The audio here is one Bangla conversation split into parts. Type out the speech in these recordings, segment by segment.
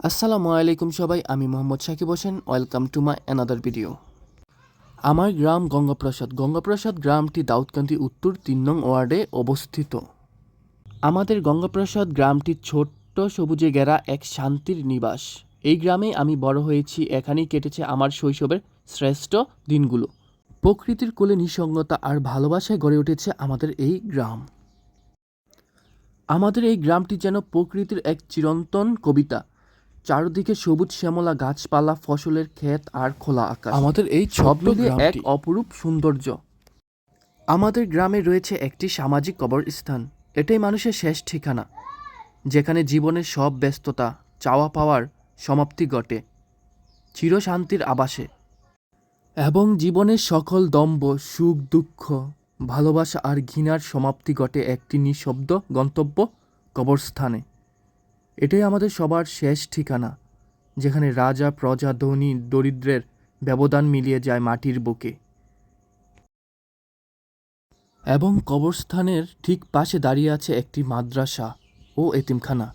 আসসালামু আলাইকুম সবাই, আমি Mohammad Sakib Hossain. Welcome to my another video. আমার গ্রাম গঙ্গাপ্রসাদ। গঙ্গাপ্রসাদ গ্রামটি দাউদকান্দি উত্তর ৩ নং ওয়ার্ডে অবস্থিত। আমাদের গঙ্গাপ্রসাদ গ্রামটি ছোট্ট সবুজে ঘেরা এক শান্তির নিবাস। এই গ্রামেই আমি বড় হয়েছি, এখানেই কেটেছে আমার শৈশবের শ্রেষ্ঠ দিনগুলো। প্রকৃতির কোলে নিঃসঙ্গতা আর ভালোবাসায় গড়ে উঠেছে আমাদের এই গ্রাম। আমাদের এই গ্রামটি যেন প্রকৃতির এক চিরন্তন কবিতা। চারদিকে সবুজ শ্যামলা গাছপালা, ফসলের ক্ষেত আর খোলা আকাশ। আমাদের এই সব মিলিয়ে এক অপরূপ সৌন্দর্য। আমাদের গ্রামে রয়েছে একটি সামাজিক কবরস্থান। এটাই মানুষের শেষ ঠিকানা, যেখানে জীবনের সব ব্যস্ততা, চাওয়া পাওয়ার সমাপ্তি ঘটে চিরশান্তির আবাসে। এবং জীবনের সকল দম্ভ, সুখ দুঃখ, ভালোবাসা আর ঘৃণার সমাপ্তি ঘটে একটি নিঃশব্দ গন্তব্য কবরস্থানে। এটাই আমাদের সবার শেষ ঠিকানা, যেখানে রাজা প্রজা ধনী দরিদ্রের ব্যবধান মিলিয়ে যায় মাটির বুকে। এবং কবরস্থানের ঠিক পাশে দাঁড়িয়ে আছে একটি মাদ্রাসা ও এতিমখানা।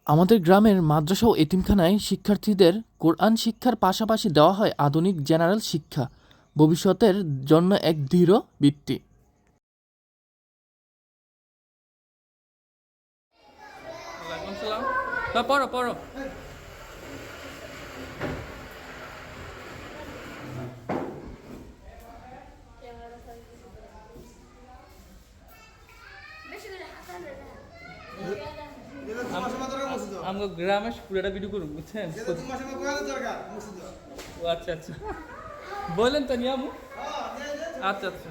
আমাদের গ্রামের মাদ্রাসা ও এতিমখানায় শিক্ষার্থীদের কোরআন শিক্ষার পাশাপাশি দেওয়া হয় আধুনিক জেনারেল শিক্ষা, ভবিষ্যতের জন্য এক দৃঢ় ভিত্তি। পড়ো পড়ো। আমগো গ্রামে পুরোটা ভিডিও করুন, বুঝছেন? ও আচ্ছা আচ্ছা, বলেন তো নিয়ামু। আচ্ছা আচ্ছা।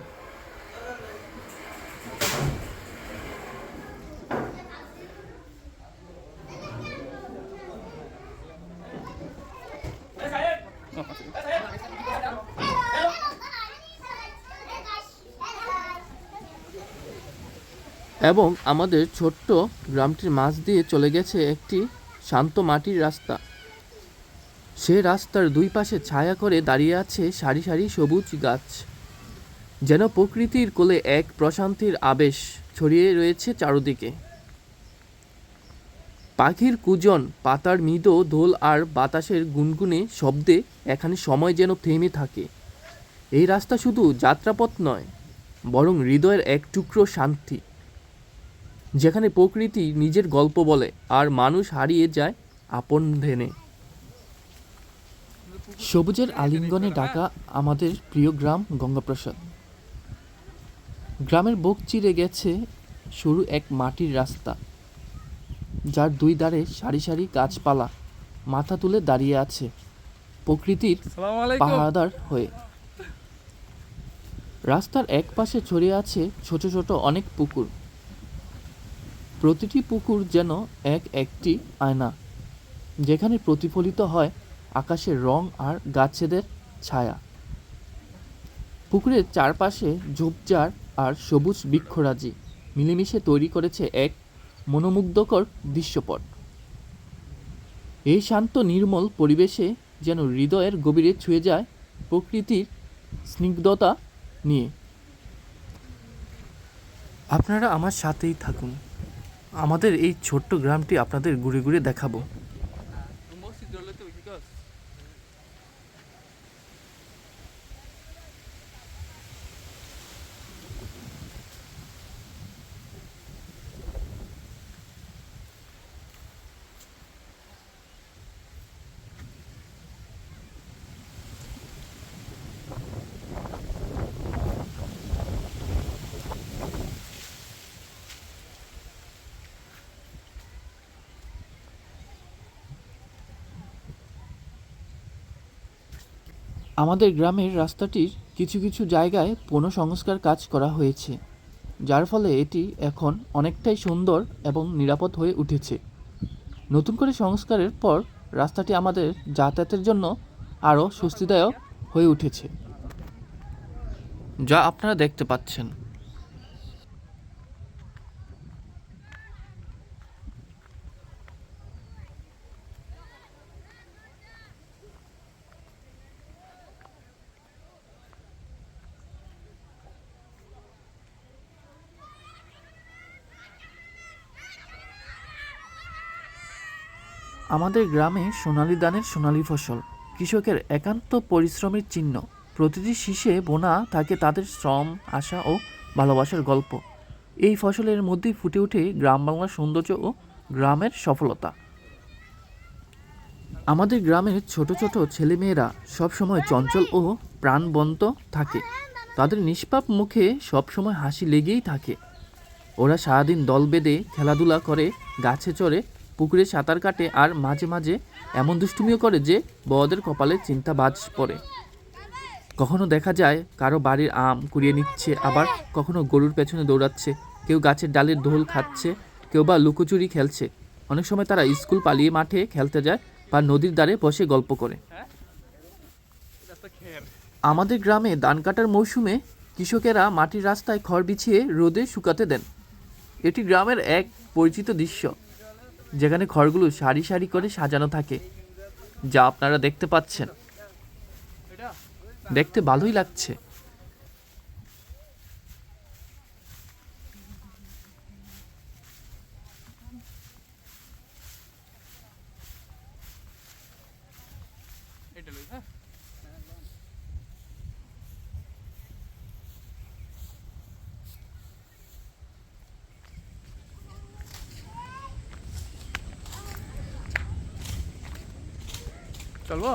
এবং আমাদের ছোট্ট গ্রামটির মাঝ দিয়ে চলে গেছে একটি শান্ত মাটির রাস্তা। সে রাস্তার দুই পাশে ছায়া করে দাঁড়িয়ে আছে সারি সারি সবুজ গাছ, যেন প্রকৃতির কোলে এক প্রশান্তির আবেশ ছড়িয়ে রয়েছে চারদিকে। পাখির কুজন, পাতার মৃদু দোল আর বাতাসের গুনগুনে শব্দে এখানে সময় যেন থেমে থাকে। এই রাস্তা শুধু যাত্রাপথ নয়, বরং হৃদয়ের এক টুকরো শান্তি, যেখানে প্রকৃতি নিজের গল্প বলে আর মানুষ হারিয়ে যায় আপন ধ্যানে। সবুজের আলিঙ্গনে ঢাকা আমাদের প্রিয় গ্রাম গঙ্গাপ্রসাদ। গ্রামের বুক চিরে গেছে সরু এক মাটির রাস্তা, যার দুই ধারে সারি সারি গাছপালা মাথা তুলে দাঁড়িয়ে আছে প্রকৃতির পাহারাদার হয়ে। রাস্তার এক পাশে ছড়িয়ে আছে ছোট ছোট অনেক পুকুর। প্রতিটি পুকুর যেন একটি আয়না, যেখানে প্রতিফলিত হয় আকাশের রং আর গাছেদের ছায়া। পুকুরের চারপাশে ঝোপঝাড় আর সবুজ বৃক্ষরাজি মিলেমিশে তৈরি করেছে এক মনোমুগ্ধকর দৃশ্যপট। এই শান্ত নির্মল পরিবেশে যেন হৃদয়ের গভীরে ছুঁয়ে যায় প্রকৃতির স্নিগ্ধতা নিয়ে। আপনারা আমার সাথেই থাকুন, আমাদের এই ছোট্ট গ্রামটি আপনাদের ঘুরে ঘুরে দেখাবো। আমাদের গ্রামের রাস্তাটির কিছু কিছু জায়গায় পুনঃসংস্কার কাজ করা হয়েছে, যার ফলে এটি এখন অনেকটাই সুন্দর এবং নিরাপদ হয়ে উঠেছে। নতুন করে সংস্কারের পর রাস্তাটি আমাদের যাতায়াতের জন্য আরও স্বস্তিদায়ক হয়ে উঠেছে, যা আপনারা দেখতে পাচ্ছেন। আমাদের গ্রামে সোনালী ধানের সোনালী ফসল কৃষকের একান্ত পরিশ্রমের চিহ্ন। প্রতিটি শীষে বোনা থাকে তাদের শ্রম, আশা ও ভালোবাসার গল্প। এই ফসলের মধ্যেই ফুটে ওঠে গ্রাম বাংলার সৌন্দর্য ও গ্রামের সফলতা। আমাদের গ্রামের ছোট ছোট ছেলেমেয়েরা সবসময় চঞ্চল ও প্রাণবন্ত থাকে। তাদের নিষ্পাপ মুখে সবসময় হাসি লেগেই থাকে। ওরা সারাদিন দল বেঁধে খেলাধুলা করে, গাছে চড়ে, পুকুরে সাঁতার কাটে আর মাঝে মাঝে এমন দুষ্টুমিও করে যে বড়দের কপালে চিন্তা বাজ পড়ে। কখনো দেখা যায় কারো বাড়ির আম কুড়িয়ে নিচ্ছে, আবার কখনো গরুর পেছনে দৌড়াচ্ছে, কেউ গাছের ডালের দোল খাচ্ছে, কেউ বা লুকোচুরি খেলছে। অনেক সময় তারা স্কুল পালিয়ে মাঠে খেলতে যায় বা নদীর ধারে বসে গল্প করে। আমাদের গ্রামে ধান কাটার মৌসুমে কৃষকেরা মাটির রাস্তায় খড় বিছিয়ে রোদে শুকাতে দেন। এটি গ্রামের এক পরিচিত দৃশ্য, যেখানে খড়গুলো সারি সারি করে সাজানো থাকে, যা আপনারা দেখতে পাচ্ছেন। দেখতে ভালোই লাগছে। চলবো?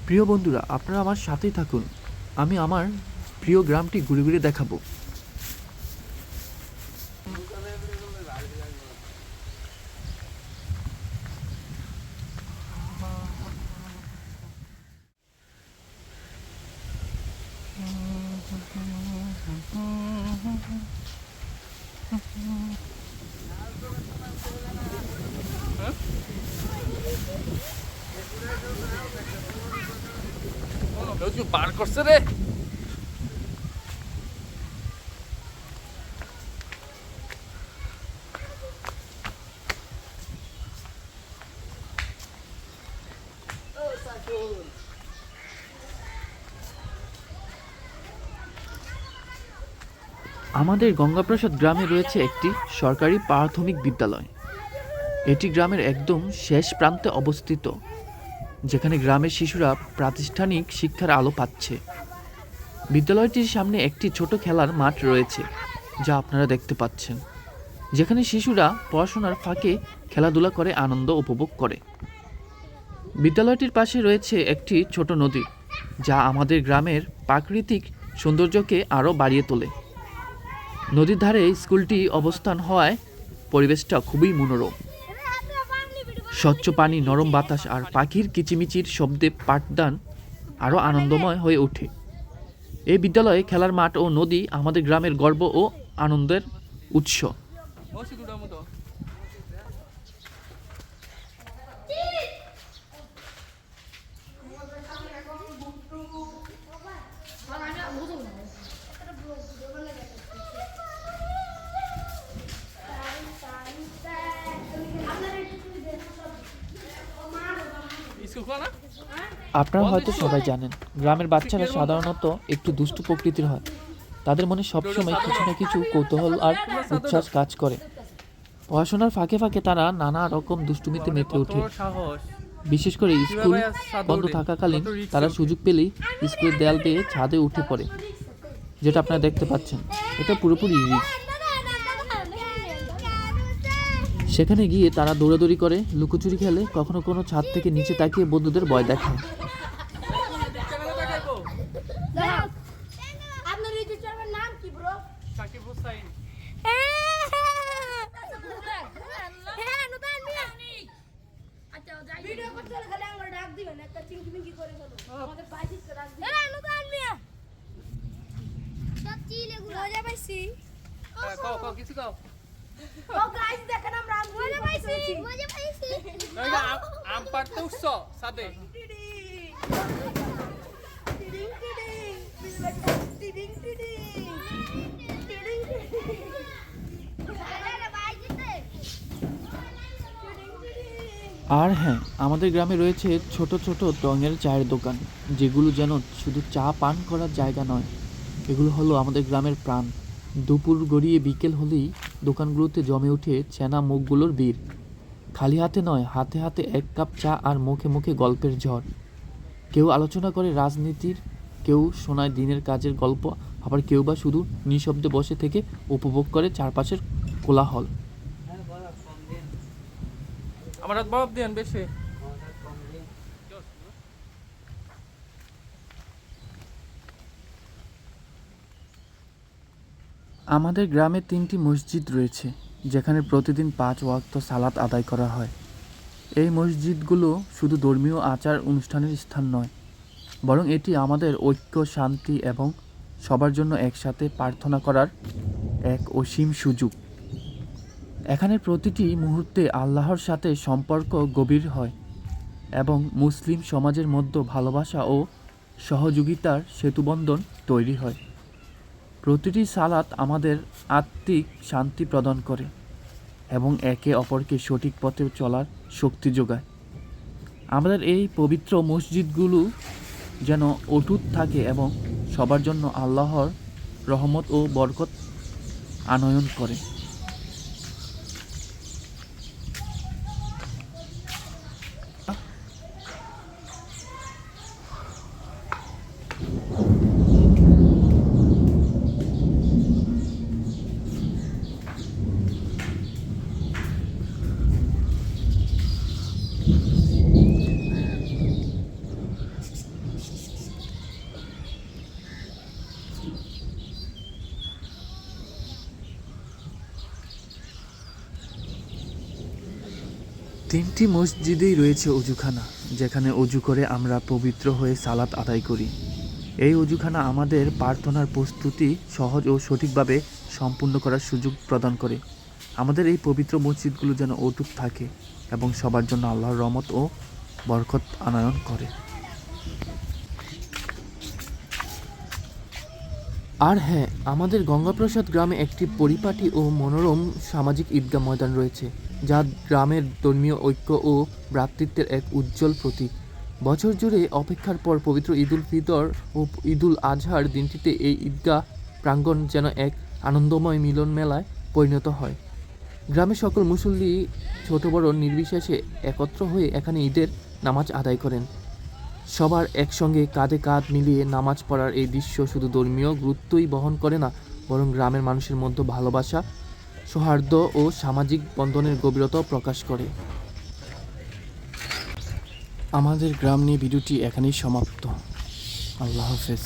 প্রিয় বন্ধুরা, আপনারা আমার সাথেই থাকুন। আমি আমার প্রিয় গ্রামটি ঘুরে ঘুরে দেখাবো। বার করছে রে। আমাদের গঙ্গাপ্রসাদ গ্রামে রয়েছে একটি সরকারি প্রাথমিক বিদ্যালয়। এটি গ্রামের একদম শেষ প্রান্তে অবস্থিত, যেখানে গ্রামের শিশুরা প্রাতিষ্ঠানিক শিক্ষার আলো পাচ্ছে। বিদ্যালয়টির সামনে একটি ছোট খেলার মাঠ রয়েছে, যা আপনারা দেখতে পাচ্ছেন, যেখানে শিশুরা পড়াশোনার ফাঁকে খেলাধুলা করে আনন্দ উপভোগ করে। বিদ্যালয়টির পাশে রয়েছে একটি ছোট নদী, যা আমাদের গ্রামের প্রাকৃতিক সৌন্দর্যকে আরও বাড়িয়ে তোলে। নদীর ধারে স্কুলটি অবস্থান হওয়ায় পরিবেশটা খুবই মনোরম। স্বচ্ছ পানি, নরম বাতাস আর পাখির কিচিমিচির শব্দে পাঠদান আরও আনন্দময় হয়ে ওঠে। এই বিদ্যালয়ে খেলার মাঠ ও নদী আমাদের গ্রামের গর্ব ও আনন্দের উৎস। আপনারা হয়তো সবাই জানেন, গ্রামের বাচ্চারা সাধারণত একটু দুষ্টু প্রকৃতির হয়। তাদের মনে সবসময় কিছু না কিছু কৌতূহল আর উচ্ছ্বাস কাজ করে। পড়াশোনার ফাঁকে ফাঁকে তারা নানা রকম দুষ্টুমিতে মেতে ওঠে। বিশেষ করে স্কুল বন্ধ থাকাকালীন তারা সুযোগ পেলেই স্কুলের দেয়াল বেয়ে ছাদে উঠে পড়ে, যেটা আপনারা দেখতে পাচ্ছেন। এটা পুরোপুরি রিস্ক। সেখানে গিয়ে তারা দৌড়াদৌড়ি করে, লুকোচুরি খেলে, কখনো কোনো ছাদ থেকে নিচে তাকিয়ে বন্ধুদের ভয় দেখায়। কিছু দাও। আম পাড়তে উঠছ সাথে? টিডিং টিডিং টিডিং আর হ্যাঁ, আমাদের গ্রামে রয়েছে ছোট ছোট টঙের চায়ের দোকান, যেগুলো যেন শুধু চা পান করার জায়গা নয়, এগুলো হলো আমাদের গ্রামের প্রাণ। দুপুর গড়িয়ে বিকেল হলেই দোকানগুলোতে জমে ওঠে চেনা মুখগুলোর ভিড়। খালি হাতে নয়, হাতে হাতে এক কাপ চা আর মুখে মুখে গল্পের ঝড়। কেউ আলোচনা করে রাজনীতির, কেউ শোনায় দিনের কাজের গল্প, আবার কেউ বা শুধু নিঃশব্দে বসে থেকে উপভোগ করে চারপাশের কোলাহল। আমার হাত বরফ দেন বেশি। আমাদের গ্রামে 3টি মসজিদ রয়েছে, যেখানে প্রতিদিন 5 ওয়াক্ত সালাত আদায় করা হয়। এই মসজিদগুলো শুধু ধর্মীয় আচার অনুষ্ঠানের স্থান নয়, বরং এটি আমাদের ঐক্য, শান্তি এবং সবার জন্য একসাথে প্রার্থনা করার এক অসীম সুযোগ। এখানে প্রতিটি মুহূর্তে আল্লাহর সাথে সম্পর্ক গভীর হয় এবং মুসলিম সমাজের মধ্যে ভালোবাসা ও সহযোগিতার সেতুবন্ধন তৈরি হয়। প্রতিটি সালাত আমাদের আত্মিক শান্তি প্রদান করে এবং একে অপরকে সঠিক পথে চলার শক্তি যোগায়। আমাদের এই পবিত্র মসজিদগুলো যেন অটুট থাকে এবং সবার জন্য আল্লাহর রহমত ও বরকত আনয়ন করে। তিনটি মসজিদেই রয়েছে অজুখানা, যেখানে অজু করে আমরা পবিত্র হয়ে সালাত আদায় করি। এই অজুখানা আমাদের প্রার্থনার প্রস্তুতি সহজ ও সঠিকভাবে সম্পূর্ণ করার সুযোগ প্রদান করে। আমাদের এই পবিত্র মসজিদগুলো যেন অটুট থাকে এবং সবার জন্য আল্লাহর রহমত ও বরকত আনয়ন করে। আর হ্যাঁ, আমাদের গঙ্গাপ্রসাদ গ্রামে একটি পরিপাটি ও মনোরম সামাজিক ঈদগাহ ময়দান রয়েছে, যা গ্রামের ধর্মীয় ঐক্য ও ভ্রাতৃত্বের এক উজ্জ্বল প্রতীক। বছর জুড়ে অপেক্ষার পর পবিত্র ঈদুল ফিতর ও ঈদুল আজহার দিনটিতে এই ঈদগাহ প্রাঙ্গণ যেন এক আনন্দময় মিলন মেলায় পরিণত হয়। গ্রামের সকল মুসল্লি ছোট বড় নির্বিশেষে একত্র হয়ে এখানে ঈদের নামাজ আদায় করেন। সবার একসঙ্গে কাঁধে কাঁধ মিলিয়ে নামাজ পড়ার এই দৃশ্য শুধু ধর্মীয় গুরুত্বই বহন করে না, বরং গ্রামের মানুষের মধ্যে ভালোবাসা, সৌহার্দ্য ও সামাজিক বন্ধনের গভীরতাও প্রকাশ করে। আমাদের গ্রাম নিয়ে ভিডিওটি এখানেই সমাপ্ত। আল্লাহ হাফেজ।